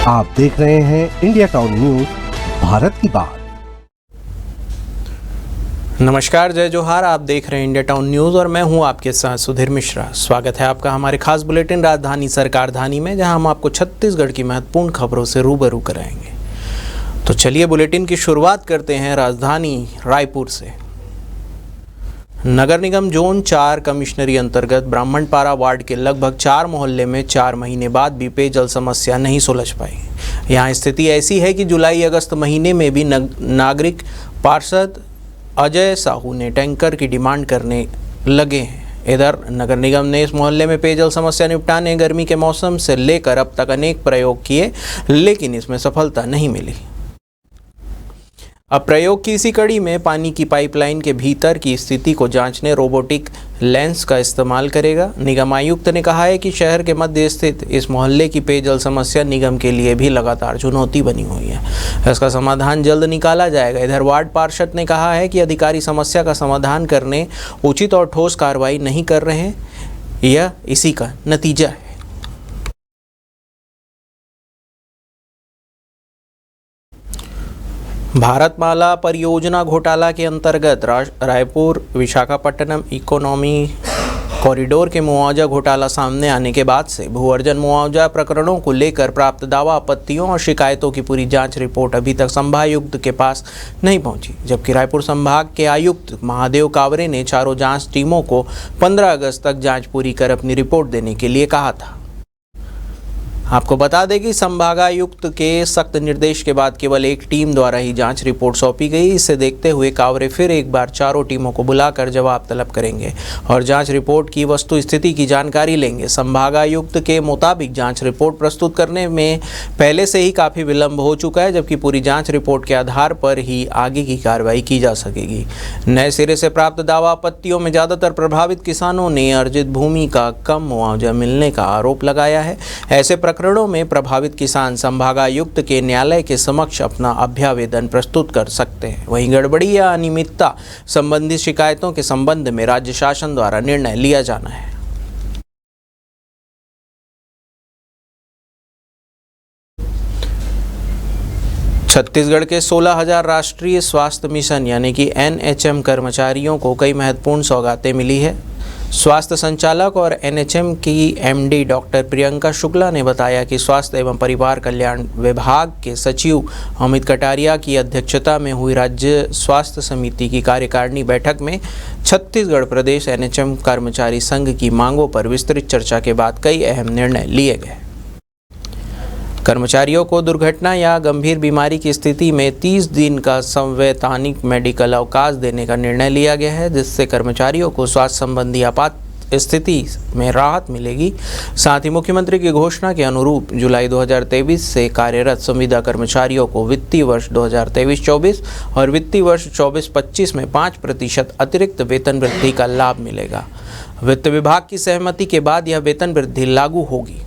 आप देख रहे हैं इंडिया टाउन न्यूज, भारत की बात। नमस्कार, जय जोहार। आप देख रहे हैं इंडिया टाउन न्यूज़ और मैं हूं आपके साथ सुधीर मिश्रा। स्वागत है आपका हमारे खास बुलेटिन राजधानी सरकारधानी में, जहां हम आपको छत्तीसगढ़ की महत्वपूर्ण खबरों से रूबरू कराएंगे। तो चलिए बुलेटिन की शुरुआत करते हैं राजधानी रायपुर से। नगर निगम जोन 4 कमिश्नरी अंतर्गत ब्राह्मणपारा वार्ड के लगभग 4 मोहल्ले में 4 महीने बाद भी पेयजल समस्या नहीं सुलझ पाई। यहाँ स्थिति ऐसी है कि जुलाई अगस्त महीने में भी नागरिक पार्षद अजय साहू ने टैंकर की डिमांड करने लगे हैं। इधर नगर निगम ने इस मोहल्ले में पेयजल समस्या निपटाने गर्मी के मौसम से लेकर अब तक अनेक प्रयोग किए, लेकिन इसमें सफलता नहीं मिली। अब प्रयोग की इसी कड़ी में पानी की पाइपलाइन के भीतर की स्थिति को जांचने रोबोटिक लेंस का इस्तेमाल करेगा। निगम आयुक्त ने कहा है कि शहर के मध्य स्थित इस मोहल्ले की पेयजल समस्या निगम के लिए भी लगातार चुनौती बनी हुई है। इसका समाधान जल्द निकाला जाएगा। इधर वार्ड पार्षद ने कहा है कि अधिकारी समस्या का समाधान करने उचित और ठोस कार्रवाई नहीं कर रहे हैं। यह इसी का नतीजा है। भारतमाला परियोजना घोटाला के अंतर्गत रायपुर विशाखापट्टनम इकोनॉमी कॉरिडोर के मुआवजा घोटाला सामने आने के बाद से भू अर्जन मुआवजा प्रकरणों को लेकर प्राप्त दावा, आपत्तियों और शिकायतों की पूरी जांच रिपोर्ट अभी तक संभागायुक्त के पास नहीं पहुंची, जबकि रायपुर संभाग के आयुक्त महादेव कावरे ने चारों जांच टीमों को 15 अगस्त तक जांच पूरी कर अपनी रिपोर्ट देने के लिए कहा था। आपको बता दें कि संभागायुक्त के सख्त निर्देश के बाद केवल एक टीम द्वारा ही जांच रिपोर्ट सौंपी गई। इसे देखते हुए कावरे फिर एक बार चारों टीमों को बुलाकर जवाब तलब करेंगे और जांच रिपोर्ट की वस्तु स्थिति की जानकारी लेंगे। संभागायुक्त के मुताबिक जांच रिपोर्ट प्रस्तुत करने में पहले से ही काफ़ी विलंब हो चुका है, जबकि पूरी जाँच रिपोर्ट के आधार पर ही आगे की कार्रवाई की जा सकेगी। नए सिरे से प्राप्त दावा आपत्तियों में ज़्यादातर प्रभावित किसानों ने अर्जित भूमि का कम मुआवजा मिलने का आरोप लगाया है। ऐसे प्रकरणों में प्रभावित किसान संभागायुक्त के न्यायालय के समक्ष अपना अभ्यावेदन प्रस्तुत कर सकते हैं। वहीं गड़बड़ी या अनियमितता संबंधी शिकायतों के संबंध में राज्य शासन द्वारा निर्णय लिया जाना है। छत्तीसगढ़ के 16,000 राष्ट्रीय स्वास्थ्य मिशन यानी कि NHM कर्मचारियों को कई महत्वपूर्ण सौगातें मिली है। स्वास्थ्य संचालक और NHM की MD डॉक्टर प्रियंका शुक्ला ने बताया कि स्वास्थ्य एवं परिवार कल्याण विभाग के सचिव अमित कटारिया की अध्यक्षता में हुई राज्य स्वास्थ्य समिति की कार्यकारिणी बैठक में छत्तीसगढ़ प्रदेश NHM कर्मचारी संघ की मांगों पर विस्तृत चर्चा के बाद कई अहम निर्णय लिए गए। कर्मचारियों को दुर्घटना या गंभीर बीमारी की स्थिति में 30 दिन का संवैधानिक मेडिकल अवकाश देने का निर्णय लिया गया है, जिससे कर्मचारियों को स्वास्थ्य संबंधी आपात स्थिति में राहत मिलेगी। साथ ही मुख्यमंत्री की घोषणा के अनुरूप जुलाई 2023 से कार्यरत संविदा कर्मचारियों को वित्तीय वर्ष 2023-24 और वित्तीय वर्ष 24-25 में 5% अतिरिक्त वेतन वृद्धि का लाभ मिलेगा। वित्त विभाग की सहमति के बाद यह वेतन वृद्धि लागू होगी।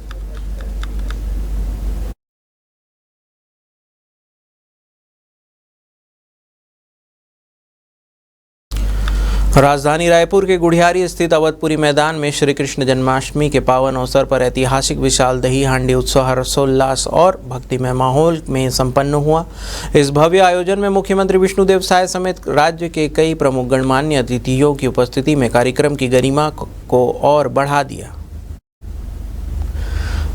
राजधानी रायपुर के गुढ़ियारी स्थित अवधपुरी मैदान में श्री कृष्ण जन्माष्टमी के पावन अवसर पर ऐतिहासिक विशाल दही हांडी उत्सव हर्षोल्लास और भक्तिमय माहौल में संपन्न हुआ। इस भव्य आयोजन में मुख्यमंत्री विष्णुदेव साय समेत राज्य के कई प्रमुख गणमान्य अतिथियों की उपस्थिति में कार्यक्रम की गरिमा को और बढ़ा दिया।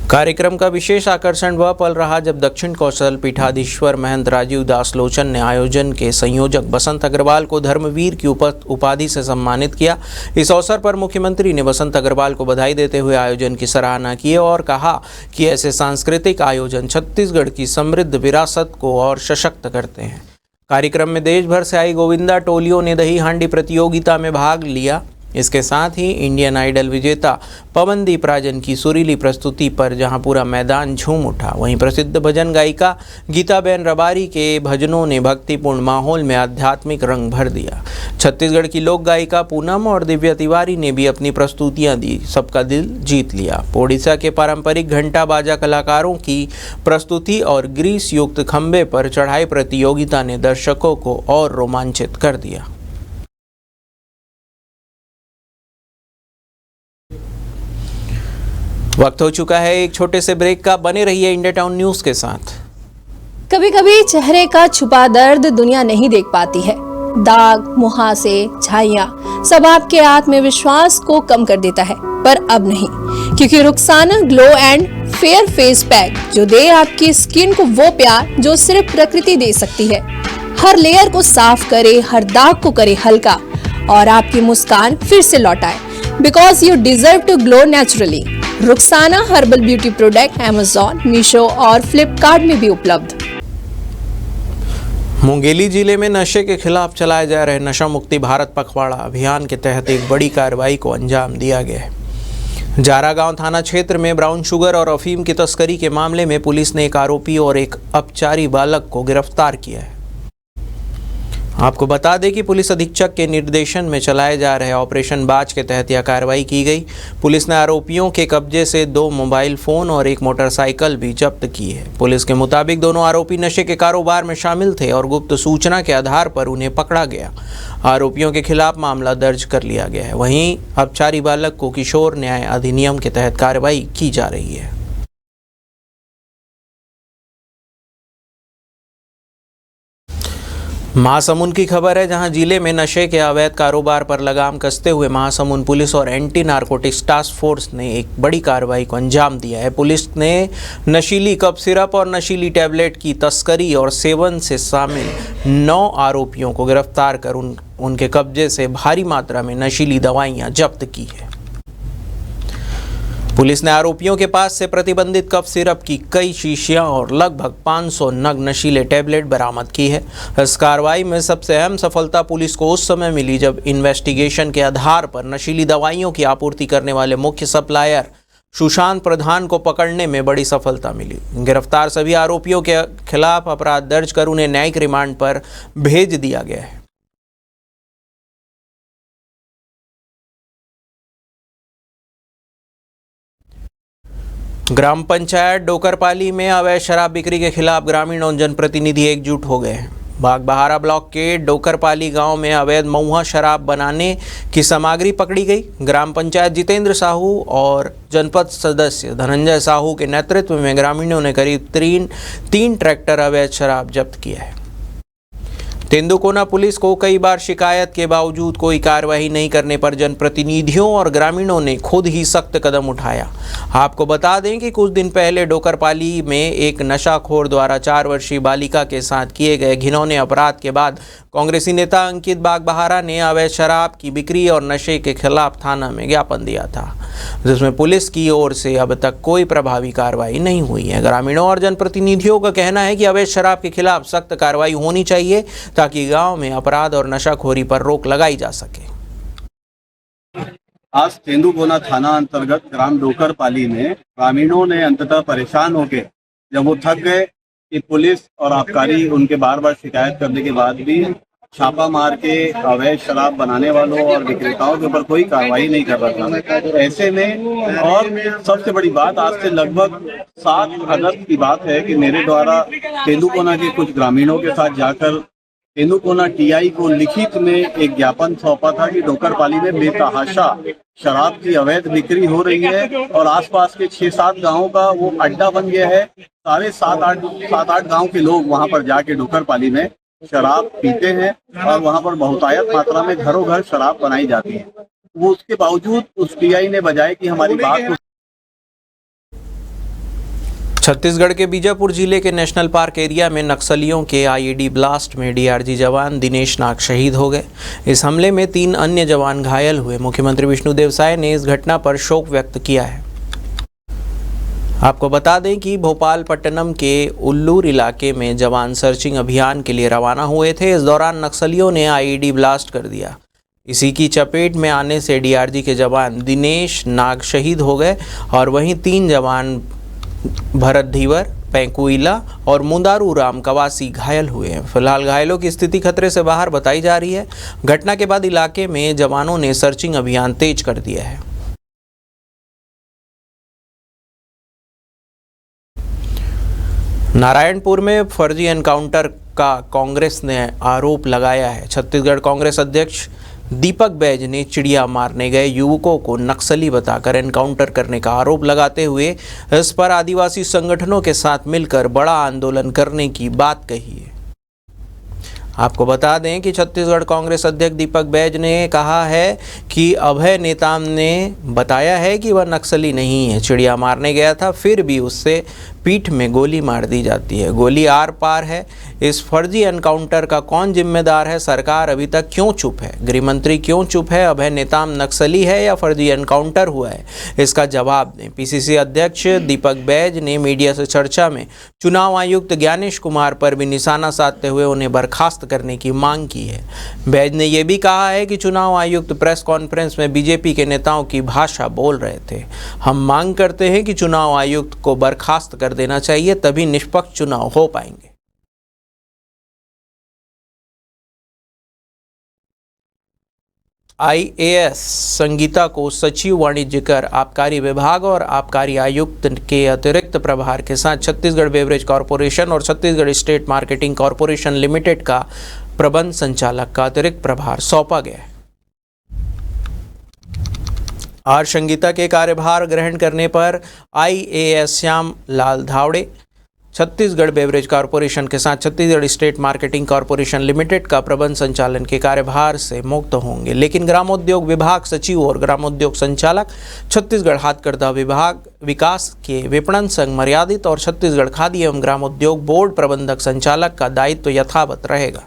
कार्यक्रम का विशेष आकर्षण वह पल रहा जब दक्षिण कौशल पीठाधीश्वर महंत राजीव दास लोचन ने आयोजन के संयोजक बसंत अग्रवाल को धर्मवीर की उपाधि से सम्मानित किया। इस अवसर पर मुख्यमंत्री ने बसंत अग्रवाल को बधाई देते हुए आयोजन की सराहना की और कहा कि ऐसे सांस्कृतिक आयोजन छत्तीसगढ़ की समृद्ध विरासत को और सशक्त करते हैं। कार्यक्रम में देश भर से आई गोविंदा टोलियों ने दही हांडी प्रतियोगिता में भाग लिया। इसके साथ ही इंडियन आइडल विजेता पवनदीप राजन की सुरीली प्रस्तुति पर जहां पूरा मैदान झूम उठा, वहीं प्रसिद्ध भजन गायिका गीताबेन रबारी के भजनों ने भक्तिपूर्ण माहौल में आध्यात्मिक रंग भर दिया। छत्तीसगढ़ की लोक गायिका पूनम और दिव्या तिवारी ने भी अपनी प्रस्तुतियां दी, सबका दिल जीत लिया। ओडिशा के पारंपरिक घंटा बाजा कलाकारों की प्रस्तुति और ग्रीस युक्त खंबे पर चढ़ाई प्रतियोगिता ने दर्शकों को और रोमांचित कर दिया। वक्त हो चुका है एक छोटे से ब्रेक का। बने रहिए इंडिया टाउन न्यूज के साथ। कभी कभी चेहरे का छुपा दर्द दुनिया नहीं देख पाती है। दाग, मुहासे, झाइयां सब आपके आत्मविश्वास को कम कर देता है, पर अब नहीं, क्योंकि Rukhsana glow and fair face pack जो दे आपकी स्किन को वो प्यार जो सिर्फ प्रकृति दे सकती है। हर लेयर को साफ करे, हर दाग को करे हल्का और आपकी मुस्कान फिर से लौटाए। Because you deserve to glow naturally. Rukhsana herbal beauty product Amazon, Meesho और फ्लिपकार्ट में भी उपलब्ध। मुंगेली जिले में नशे के खिलाफ चलाए जा रहे नशा मुक्ति भारत पखवाड़ा अभियान के तहत एक बड़ी कार्रवाई को अंजाम दिया गया है। जारा गांव थाना क्षेत्र में ब्राउन शुगर और अफीम की तस्करी के मामले में पुलिस ने एक आरोपी और एक अपचारी बालक को गिरफ्तार किया है। आपको बता दें कि पुलिस अधीक्षक के निर्देशन में चलाए जा रहे ऑपरेशन बाज के तहत यह कार्रवाई की गई। पुलिस ने आरोपियों के कब्जे से 2 मोबाइल फोन और एक मोटरसाइकिल भी जब्त की है। पुलिस के मुताबिक दोनों आरोपी नशे के कारोबार में शामिल थे और गुप्त सूचना के आधार पर उन्हें पकड़ा गया। आरोपियों के खिलाफ मामला दर्ज कर लिया गया है। वहीं अपचारी बालक को किशोर न्याय अधिनियम के तहत कार्रवाई की जा रही है। महासमुंद की खबर है, जहां जिले में नशे के अवैध कारोबार पर लगाम कसते हुए महासमुंद पुलिस और एंटी नारकोटिक्स टास्क फोर्स ने एक बड़ी कार्रवाई को अंजाम दिया है। पुलिस ने नशीली कप सिरप और नशीली टैबलेट की तस्करी और सेवन से शामिल 9 आरोपियों को गिरफ्तार कर उनके कब्जे से भारी मात्रा में नशीली दवाइयां जब्त की है। पुलिस ने आरोपियों के पास से प्रतिबंधित कफ सिरप की कई शीशियां और लगभग 500 नग नशीले टैबलेट बरामद की है। इस कार्रवाई में सबसे अहम सफलता पुलिस को उस समय मिली जब इन्वेस्टिगेशन के आधार पर नशीली दवाइयों की आपूर्ति करने वाले मुख्य सप्लायर सुशांत प्रधान को पकड़ने में बड़ी सफलता मिली। गिरफ्तार सभी आरोपियों के खिलाफ अपराध दर्ज कर उन्हें न्यायिक रिमांड पर भेज दिया गया है। ग्राम पंचायत डोकरपाली में अवैध शराब बिक्री के खिलाफ ग्रामीण और जनप्रतिनिधि एकजुट हो गए हैं। बागबहारा ब्लॉक के डोकरपाली गांव में अवैध महुआ शराब बनाने की सामग्री पकड़ी गई। ग्राम पंचायत जितेंद्र साहू और जनपद सदस्य धनंजय साहू के नेतृत्व में ग्रामीणों ने करीब 3 ट्रैक्टर अवैध शराब जब्त किया है। तेंदुकोना पुलिस को कई बार शिकायत के बावजूद कोई कार्रवाई नहीं करने पर जनप्रतिनिधियों और ग्रामीणों ने खुद ही सख्त कदम उठाया। आपको बता दें कि कुछ दिन पहले डोकरपाली में एक नशाखोर द्वारा 4 वर्षीय बालिका के साथ किए गए घिनौने अपराध के बाद कांग्रेसी नेता अंकित बागबहारा ने अवैध शराब की बिक्री और नशे के खिलाफ थाना में ज्ञापन दिया था, जिसमें पुलिस की ओर से अब तक कोई प्रभावी कार्रवाई नहीं हुई है। ग्रामीणों और जनप्रतिनिधियों का कहना है कि अवैध शराब के खिलाफ सख्त कार्रवाई होनी चाहिए ताकि गांव में अपराध और नशाखोरी पर रोक लगाई जा सके। आज तेंदुकोना थाना अंतर्गत ग्राम डोकरपाली में ग्रामीणों ने अंततः परेशान होकर जब वो थक गए कि पुलिस और आबकारी उनके बार बार शिकायत करने के बाद भी छापा मार के अवैध शराब बनाने वालों और विक्रेताओं के ऊपर कोई कार्रवाई नहीं कर रहा था। ऐसे में और सबसे बड़ी बात, आज से लगभग 7 अगस्त की बात है कि मेरे द्वारा तेंदुकोना के कुछ ग्रामीणों के साथ जाकर तेंदुकोना टीआई को लिखित में एक ज्ञापन सौंपा था कि डोकरपाली में बेतहाशा शराब की अवैध बिक्री हो रही है और आसपास के 6-7 गांवों का वो अड्डा बन गया है। सारे 7-8 गांव के लोग वहां पर जाके डोकरपाली में शराब पीते हैं और वहां पर बहुतायत मात्रा में घरों घर शराब बनाई जाती है। वो उसके बावजूद उस टीआई ने बजाय कि हमारी बात को। छत्तीसगढ़ के बीजापुर जिले के नेशनल पार्क एरिया में नक्सलियों के आईईडी ब्लास्ट में डीआरजी जवान दिनेश नाग शहीद हो गए। इस हमले में 3 अन्य जवान घायल हुए। मुख्यमंत्री विष्णुदेव साय ने इस घटना पर शोक व्यक्त किया है। आपको बता दें कि भोपालपट्टनम के उल्लूर इलाके में जवान सर्चिंग अभियान के लिए रवाना हुए थे। इस दौरान नक्सलियों ने आईईडी ब्लास्ट कर दिया। इसी की चपेट में आने से डीआरजी के जवान दिनेश नाग शहीद हो गए और वहीं 3 जवान भरत धीवर, पैंकुइला और मुंदारू राम कवासी घायल हुए हैं। फिलहाल घायलों की स्थिति खतरे से बाहर बताई जा रही है। घटना के बाद इलाके में जवानों ने सर्चिंग अभियान तेज कर दिया है। नारायणपुर में फर्जी एनकाउंटर का कांग्रेस ने आरोप लगाया है। छत्तीसगढ़ कांग्रेस अध्यक्ष दीपक बैज ने चिड़िया मारने गए युवकों को नक्सली बताकर एनकाउंटर करने का आरोप लगाते हुए इस पर आदिवासी संगठनों के साथ मिलकर बड़ा आंदोलन करने की बात कही है। आपको बता दें कि छत्तीसगढ़ कांग्रेस अध्यक्ष दीपक बैज ने कहा है कि अभय नेताम ने बताया है कि वह नक्सली नहीं है, चिड़िया मारने गया था, फिर भी उससे पीठ में गोली मार दी जाती है। गोली आर पार है। इस फर्जी एनकाउंटर का कौन जिम्मेदार है? सरकार अभी तक क्यों चुप है? गृह मंत्री क्यों चुप है? अभय नेताम नक्सली है या फर्जी एनकाउंटर हुआ है? इसका जवाब दें। पीसीसी अध्यक्ष दीपक बैज ने मीडिया से चर्चा में चुनाव आयुक्त ज्ञानेश कुमार पर भी निशाना साधते हुए उन्हें बर्खास्त करने की मांग की है। बैज ने यह भी कहा है कि चुनाव आयुक्त प्रेस कॉन्फ्रेंस में बीजेपी के नेताओं की भाषा बोल रहे थे। हम मांग करते हैं कि चुनाव आयुक्त को बर्खास्त कर देना चाहिए, तभी निष्पक्ष चुनाव हो पाएंगे। आईएएस संगीता को सचिव वाणिज्य कर, आबकारी विभाग और आबकारी आयुक्त के अतिरिक्त प्रभार के साथ छत्तीसगढ़ बेवरेज कॉरपोरेशन और Chhattisgarh state marketing corporation limited का प्रबंध संचालक का अतिरिक्त प्रभार सौंपा गया है। आर संगीता के कार्यभार ग्रहण करने पर IAS Shyam Lal Dhawade Chhattisgarh beverage corporation के साथ Chhattisgarh state marketing corporation limited का प्रबंध संचालन के कार्यभार से मुक्त होंगे, लेकिन ग्रामोद्योग विभाग सचिव और ग्रामोद्योग संचालक, छत्तीसगढ़ हाथकरघा विभाग विकास के विपणन संघ मर्यादित और छत्तीसगढ़ खादी एवं ग्रामोद्योग बोर्ड प्रबंधक संचालक का दायित्व यथावत रहेगा।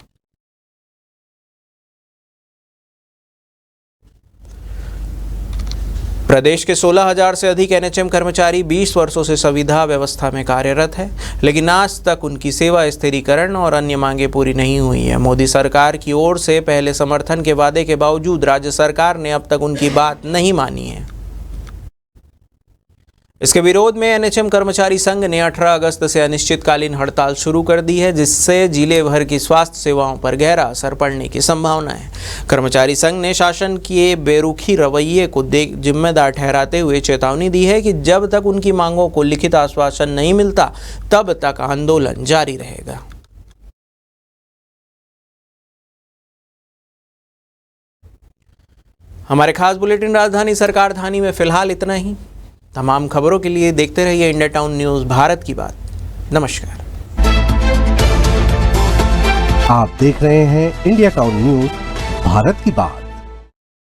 प्रदेश के 16,000 से अधिक एनएचएम कर्मचारी 20 वर्षों से संविदा व्यवस्था में कार्यरत है, लेकिन आज तक उनकी सेवा स्थिरीकरण और अन्य मांगे पूरी नहीं हुई है। मोदी सरकार की ओर से पहले समर्थन के वादे के बावजूद राज्य सरकार ने अब तक उनकी बात नहीं मानी है। इसके विरोध में एनएचएम कर्मचारी संघ ने 18 अगस्त से अनिश्चितकालीन हड़ताल शुरू कर दी है, जिससे जिले भर की स्वास्थ्य सेवाओं पर गहरा असर पड़ने की संभावना है। कर्मचारी संघ ने शासन के बेरुखी रवैये को जिम्मेदार ठहराते हुए चेतावनी दी है कि जब तक उनकी मांगों को लिखित आश्वासन नहीं मिलता तब तक आंदोलन जारी रहेगा। हमारे खास बुलेटिन राजधानी सरकार धानी में फिलहाल इतना ही। तमाम खबरों के लिए देखते रहिए इंडिया टाउन न्यूज़ भारत की बात। नमस्कार। आप देख रहे हैं इंडिया टाउन न्यूज़ भारत की बात।